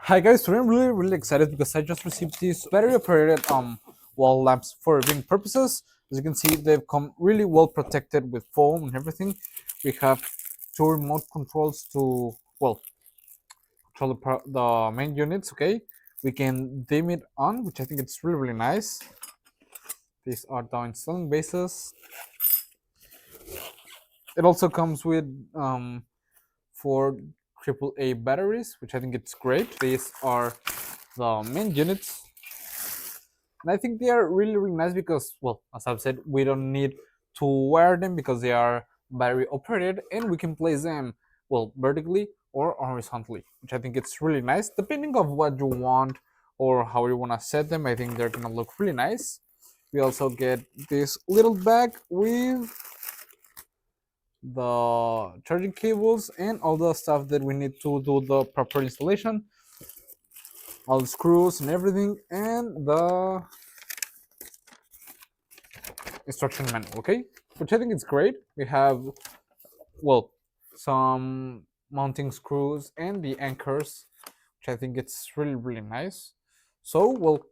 Hi guys, today I'm really excited because I just received these battery operated wall lamps for viewing purposes. As you can see, they've come really well protected with foam and everything. We have two remote controls to control the main units. Okay, we can dim it on, which I think it's really nice. These are the installing bases. It also comes with four AAA batteries, which I think it's great. These are the main units. And I think they are really nice because, well, as I've said, we don't need to wear them because they are battery operated, and we can place them, well, vertically or horizontally, which I think it's really nice depending of what you want or how you want to set them. I think they're gonna look really nice. We also get this little bag with the charging cables and all the stuff that we need to do the proper installation, all the screws and everything, and the instruction manual. Okay, which I think is great. We have, well, some mounting screws and the anchors, which I think it's really nice. So, well,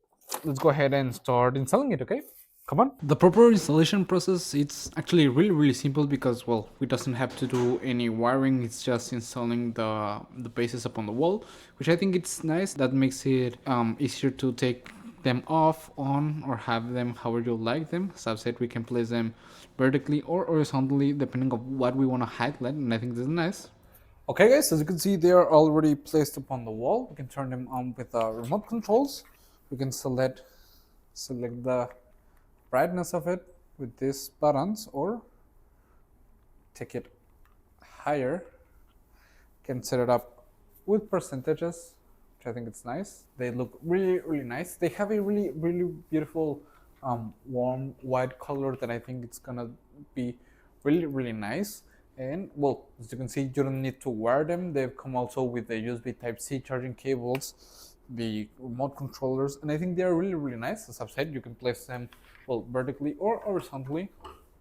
let's go ahead and start installing it. Okay, come on. The proper installation process, it's actually really simple because, well, we doesn't have to do any wiring. It's just installing the bases upon the wall, which I think it's nice. That makes it easier to take them off, on, or have them however you like them. As I've said, we can place them vertically or horizontally depending on what we want to highlight, and I think this is nice. Okay guys, as you can see, they are already placed upon the wall. We can turn them on with remote controls. We can select the brightness of it with these buttons, or take it higher. Can set it up with percentages, which I think it's nice. They look really nice. They have a really beautiful warm white color that I think it's gonna be really nice. And, well, as you can see, you don't need to wear them. They've come also with the USB Type-C charging cables, the remote controllers, and I think they are really nice. As I've said, you can place them, well, vertically or horizontally,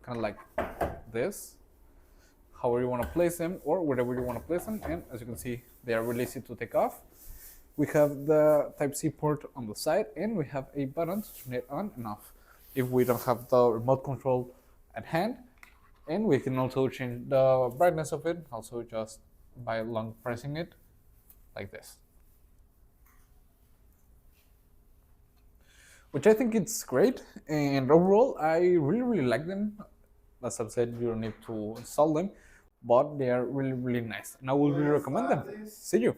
kind of like this, however you want to place them or wherever you want to place them. And as you can see, they are really easy to take off. We have the Type-C port on the side, and we have a button to turn it on and off if we don't have the remote control at hand. And we can also change the brightness of it, also just by long pressing it like this, which I think it's great. And overall, I really like them. As I've said, you don't need to install them, but they are really nice, and I will really recommend them. See you.